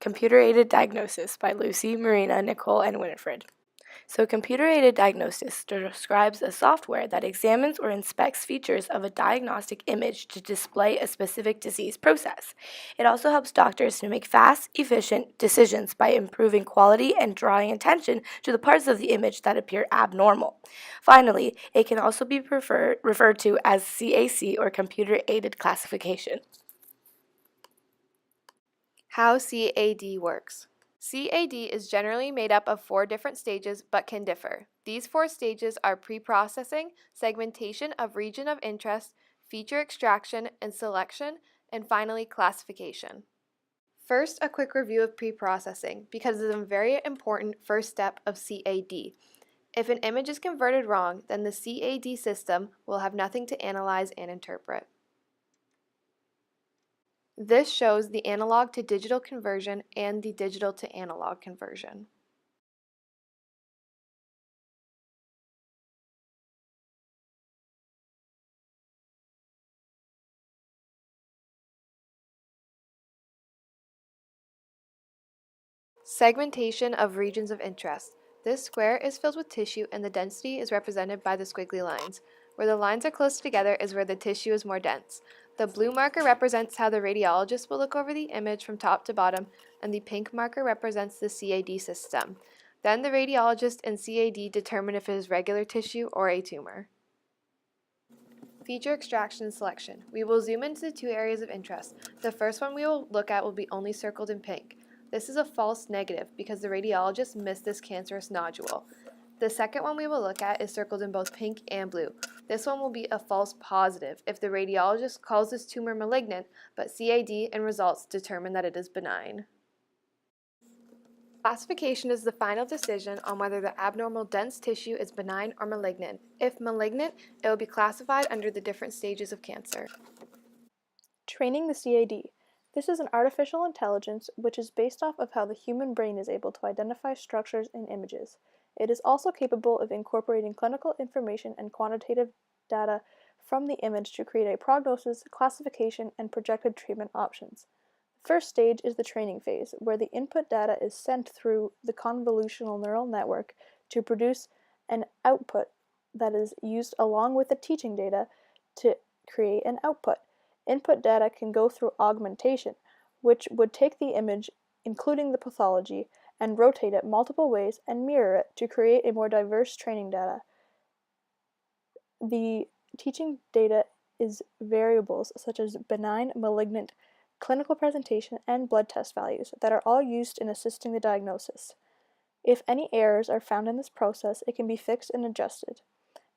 Computer-Aided Diagnosis by Lucy, Marina, Nicole, and Winifred. So computer-aided diagnosis describes a software that examines or inspects features of a diagnostic image to display a specific disease process. It also helps doctors to make fast, efficient decisions by improving quality and drawing attention to the parts of the image that appear abnormal. Finally, it can also be referred to as CAC or computer-aided classification. How CAD works. CAD is generally made up of 4 different stages but can differ. These 4 stages are pre-processing, segmentation of region of interest, feature extraction and selection, and finally classification. First, a quick review of pre-processing because it is a very important first step of CAD. If an image is converted wrong, then the CAD system will have nothing to analyze and interpret. This shows the analog to digital conversion and the digital to analog conversion. Segmentation of regions of interest. This square is filled with tissue and the density is represented by the squiggly lines. Where the lines are close together is where the tissue is more dense. The blue marker represents how the radiologist will look over the image from top to bottom, and the pink marker represents the CAD system. Then the radiologist and CAD determine if it is regular tissue or a tumor. Feature extraction and selection. We will zoom into the 2 areas of interest. The first one we will look at will be only circled in pink. This is a false negative because the radiologist missed this cancerous nodule. The second one we will look at is circled in both pink and blue. This one will be a false positive if the radiologist calls this tumor malignant, but CAD and results determine that it is benign. Classification is the final decision on whether the abnormal dense tissue is benign or malignant. If malignant, it will be classified under the different stages of cancer. Training the CAD. This is an artificial intelligence which is based off of how the human brain is able to identify structures in images. It is also capable of incorporating clinical information and quantitative data from the image to create a prognosis, classification, and projected treatment options. The first stage is the training phase, where the input data is sent through the convolutional neural network to produce an output that is used along with the teaching data to create an output. Input data can go through augmentation, which would take the image, including the pathology, and rotate it multiple ways and mirror it to create a more diverse training data. The teaching data is variables such as benign, malignant, clinical presentation, and blood test values that are all used in assisting the diagnosis. If any errors are found in this process, it can be fixed and adjusted.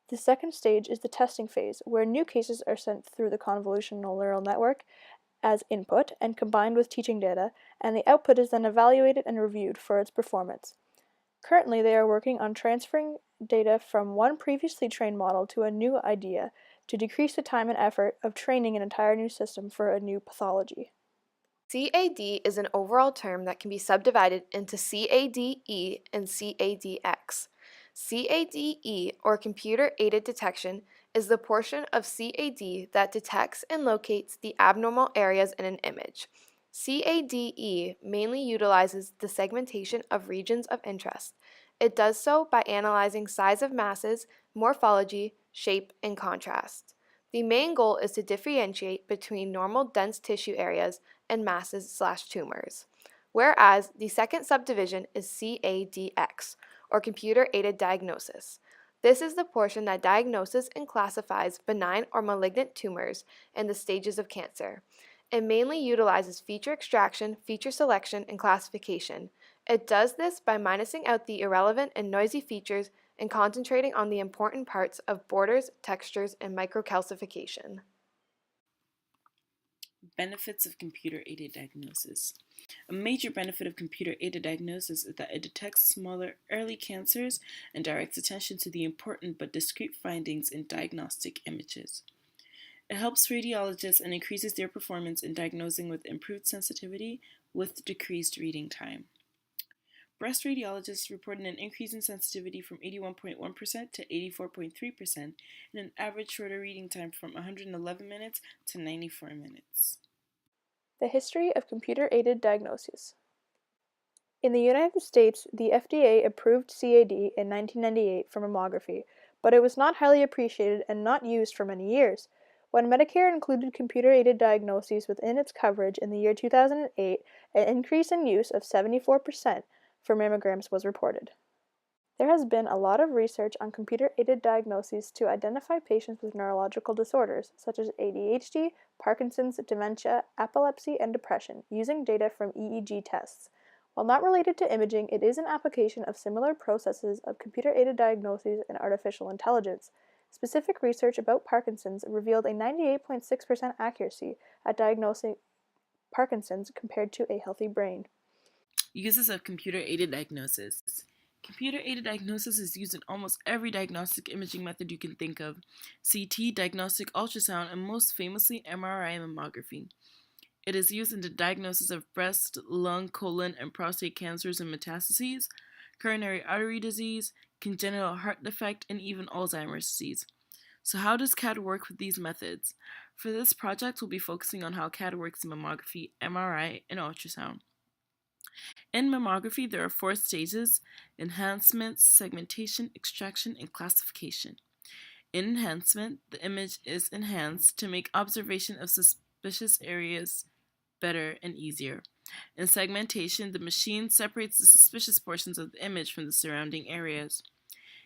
The second stage is the testing phase, where new cases are sent through the convolutional neural network as input and combined with teaching data, and the output is then evaluated and reviewed for its performance. Currently, they are working on transferring data from one previously trained model to a new idea to decrease the time and effort of training an entire new system for a new pathology. CAD is an overall term that can be subdivided into CADE and CADX. CADE, or computer-aided detection, is the portion of CAD that detects and locates the abnormal areas in an image. CADE mainly utilizes the segmentation of regions of interest. It does so by analyzing size of masses, morphology, shape, and contrast. The main goal is to differentiate between normal dense tissue areas and masses/tumors, whereas the second subdivision is CADX, or computer-aided diagnosis. This is the portion that diagnoses and classifies benign or malignant tumors and the stages of cancer. It mainly utilizes feature extraction, feature selection, and classification. It does this by minusing out the irrelevant and noisy features and concentrating on the important parts of borders, textures, and microcalcification. Benefits of computer-aided diagnosis. A major benefit of computer-aided diagnosis is that it detects smaller, early cancers and directs attention to the important but discrete findings in diagnostic images. It helps radiologists and increases their performance in diagnosing with improved sensitivity with decreased reading time. Breast radiologists reported an increase in sensitivity from 81.1% to 84.3% and an average shorter reading time from 111 minutes to 94 minutes. The history of computer-aided diagnosis. In the United States, the FDA approved CAD in 1998 for mammography, but it was not highly appreciated and not used for many years. When Medicare included computer-aided diagnoses within its coverage in the year 2008, an increase in use of 74% for mammograms was reported. There has been a lot of research on computer-aided diagnoses to identify patients with neurological disorders, such as ADHD, Parkinson's, dementia, epilepsy, and depression, using data from EEG tests. While not related to imaging, it is an application of similar processes of computer-aided diagnoses and artificial intelligence. Specific research about Parkinson's revealed a 98.6% accuracy at diagnosing Parkinson's compared to a healthy brain. Uses of computer-aided diagnosis. Computer-aided diagnosis is used in almost every diagnostic imaging method you can think of: CT, diagnostic ultrasound, and most famously MRI mammography. It is used in the diagnosis of breast, lung, colon, and prostate cancers and metastases, coronary artery disease, congenital heart defect, and even Alzheimer's disease. So how does CAD work with these methods? For this project, we'll be focusing on how CAD works in mammography, MRI, and ultrasound. In mammography, there are 4 stages: enhancement, segmentation, extraction, and classification. In enhancement, the image is enhanced to make observation of suspicious areas better and easier. In segmentation, the machine separates the suspicious portions of the image from the surrounding areas.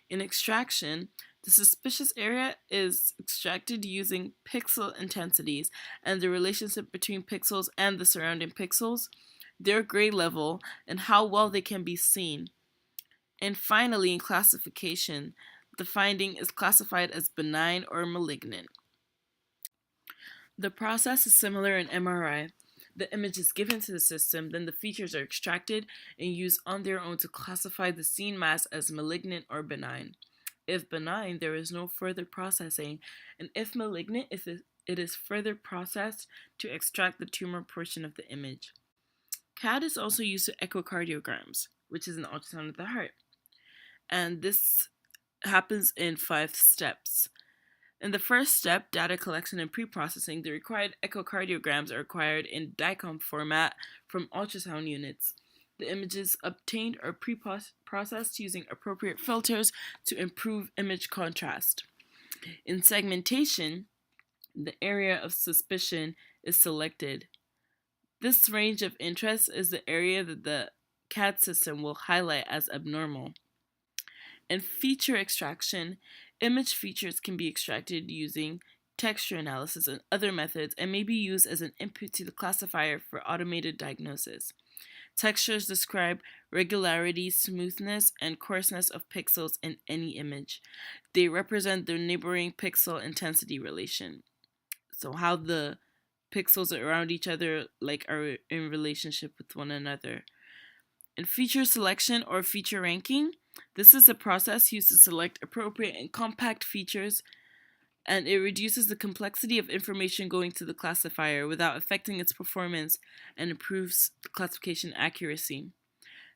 In extraction, the suspicious area is extracted using pixel intensities and the relationship between pixels and the surrounding pixels, their gray level, and how well they can be seen. And finally, in classification, the finding is classified as benign or malignant. The process is similar in MRI. The image is given to the system, then the features are extracted and used on their own to classify the seen mass as malignant or benign. If benign, there is no further processing, and if malignant, it is further processed to extract the tumor portion of the image. CAD is also used for echocardiograms, which is an ultrasound of the heart. And this happens in 5 steps. In the first step, data collection and pre-processing, the required echocardiograms are acquired in DICOM format from ultrasound units. The images obtained are pre-processed using appropriate filters to improve image contrast. In segmentation, the area of suspicion is selected. This range of interest is the area that the CAD system will highlight as abnormal. In feature extraction, image features can be extracted using texture analysis and other methods and may be used as an input to the classifier for automated diagnosis. Textures describe regularity, smoothness, and coarseness of pixels in any image. They represent their neighboring pixel intensity relation. So how the pixels around each other are in relationship with one another. In feature selection or feature ranking, this is a process used to select appropriate and compact features, and it reduces the complexity of information going to the classifier without affecting its performance and improves the classification accuracy.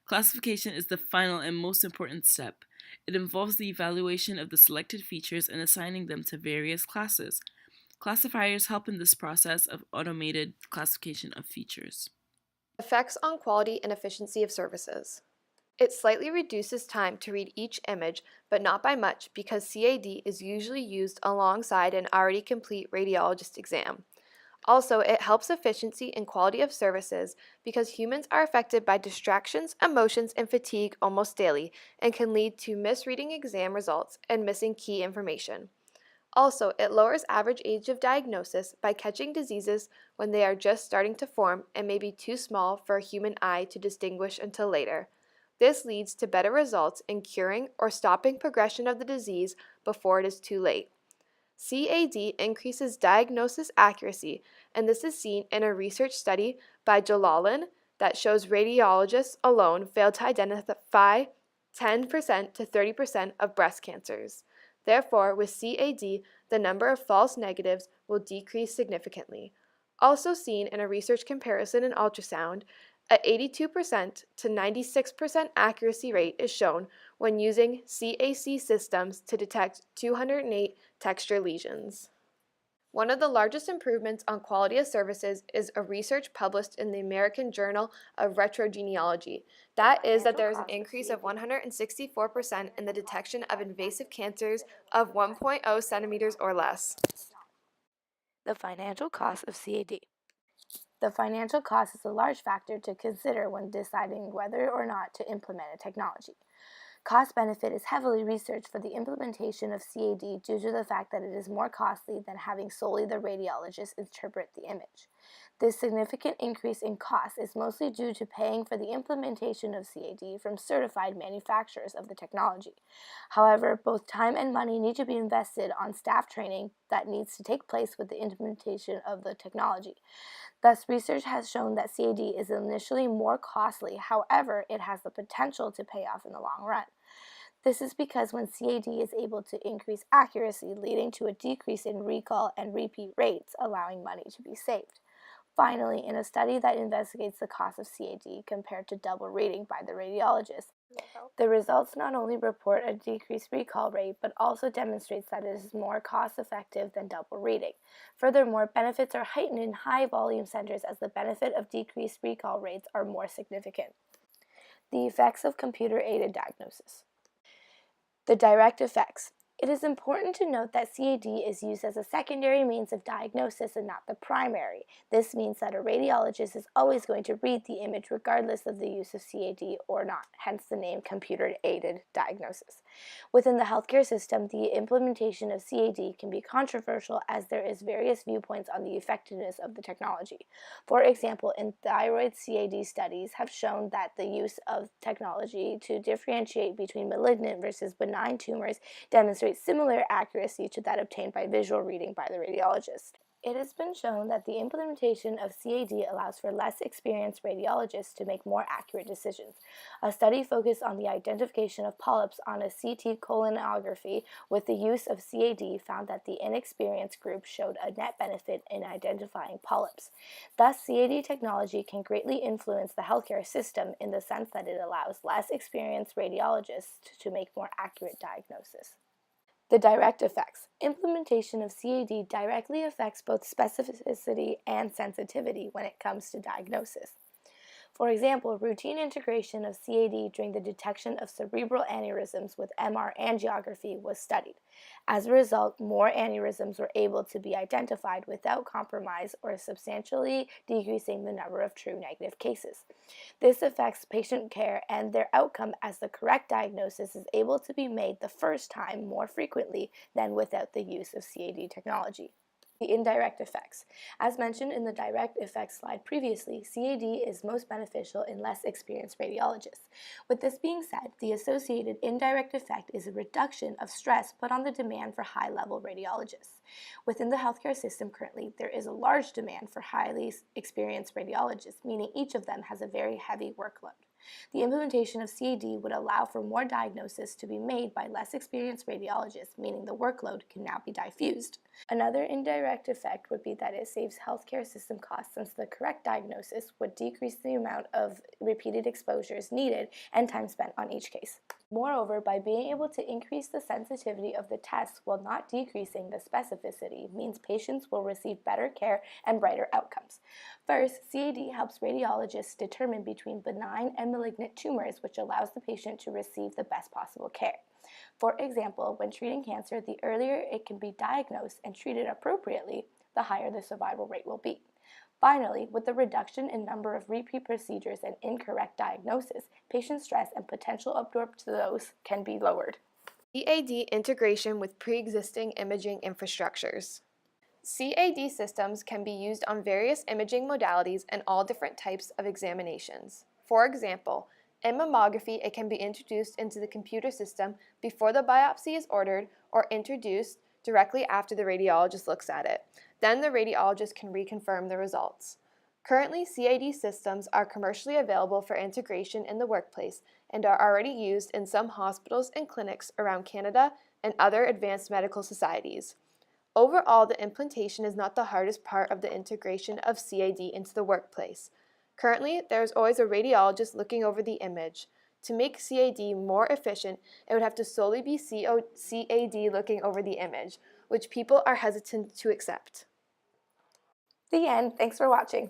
Classification is the final and most important step. It involves the evaluation of the selected features and assigning them to various classes. Classifiers help in this process of automated classification of features. Effects on quality and efficiency of services. It slightly reduces time to read each image, but not by much because CAD is usually used alongside an already complete radiologist exam. Also, it helps efficiency and quality of services because humans are affected by distractions, emotions, and fatigue almost daily and can lead to misreading exam results and missing key information. Also, it lowers average age of diagnosis by catching diseases when they are just starting to form and may be too small for a human eye to distinguish until later. This leads to better results in curing or stopping progression of the disease before it is too late. CAD increases diagnosis accuracy, and this is seen in a research study by Jalalan that shows radiologists alone failed to identify 10% to 30% of breast cancers. Therefore, with CAD, the number of false negatives will decrease significantly. Also seen in a research comparison in ultrasound, an 82% to 96% accuracy rate is shown when using CAC systems to detect 208 texture lesions. One of the largest improvements on quality of services is a research published in the American Journal of Retrogenealogy. That is that there is an increase of 164% in the detection of invasive cancers of 1.0 centimeters or less. The financial cost of CAD. The financial cost is a large factor to consider when deciding whether or not to implement a technology. Cost benefit is heavily researched for the implementation of CAD due to the fact that it is more costly than having solely the radiologist interpret the image. This significant increase in cost is mostly due to paying for the implementation of CAD from certified manufacturers of the technology. However, both time and money need to be invested on staff training that needs to take place with the implementation of the technology. Thus, research has shown that CAD is initially more costly, however, it has the potential to pay off in the long run. This is because when CAD is able to increase accuracy, leading to a decrease in recall and repeat rates, allowing money to be saved. Finally, in a study that investigates the cost of CAD compared to double reading by the radiologist, the results not only report a decreased recall rate, but also demonstrates that it is more cost-effective than double reading. Furthermore, benefits are heightened in high-volume centers as the benefit of decreased recall rates are more significant. The effects of computer-aided diagnosis. The direct effects. It is important to note that CAD is used as a secondary means of diagnosis and not the primary. This means that a radiologist is always going to read the image regardless of the use of CAD or not, hence the name computer-aided diagnosis. Within the healthcare system, the implementation of CAD can be controversial as there is various viewpoints on the effectiveness of the technology. For example, in thyroid CAD studies have shown that the use of technology to differentiate between malignant versus benign tumors demonstrates similar accuracy to that obtained by visual reading by the radiologist. It has been shown that the implementation of CAD allows for less experienced radiologists to make more accurate decisions. A study focused on the identification of polyps on a CT colonography with the use of CAD found that the inexperienced group showed a net benefit in identifying polyps. Thus, CAD technology can greatly influence the healthcare system in the sense that it allows less experienced radiologists to make more accurate diagnosis. The direct effects. Implementation of CAD directly affects both specificity and sensitivity when it comes to diagnosis. For example, routine integration of CAD during the detection of cerebral aneurysms with MR angiography was studied. As a result, more aneurysms were able to be identified without compromise or substantially decreasing the number of true negative cases. This affects patient care and their outcome as the correct diagnosis is able to be made the first time more frequently than without the use of CAD technology. The indirect effects. As mentioned in the direct effects slide previously, CAD is most beneficial in less experienced radiologists. With this being said, the associated indirect effect is a reduction of stress put on the demand for high-level radiologists. Within the healthcare system currently, there is a large demand for highly experienced radiologists, meaning each of them has a very heavy workload. The implementation of CAD would allow for more diagnosis to be made by less experienced radiologists, meaning the workload can now be diffused. Another indirect effect would be that it saves healthcare system costs since the correct diagnosis would decrease the amount of repeated exposures needed and time spent on each case. Moreover, by being able to increase the sensitivity of the test while not decreasing the specificity means patients will receive better care and brighter outcomes. First, CAD helps radiologists determine between benign and malignant tumors, which allows the patient to receive the best possible care. For example, when treating cancer, the earlier it can be diagnosed and treated appropriately, the higher the survival rate will be. Finally, with the reduction in number of repeat procedures and incorrect diagnosis, patient stress and potential abrupt dose can be lowered. CAD integration with pre-existing imaging infrastructures. CAD systems can be used on various imaging modalities and all different types of examinations. For example, in mammography, it can be introduced into the computer system before the biopsy is ordered or introduced directly after the radiologist looks at it. Then the radiologist can reconfirm the results. Currently, CAD systems are commercially available for integration in the workplace and are already used in some hospitals and clinics around Canada and other advanced medical societies. Overall, the implementation is not the hardest part of the integration of CAD into the workplace. Currently, there is always a radiologist looking over the image. To make CAD more efficient, it would have to solely be CAD looking over the image, which people are hesitant to accept. The end. Thanks for watching.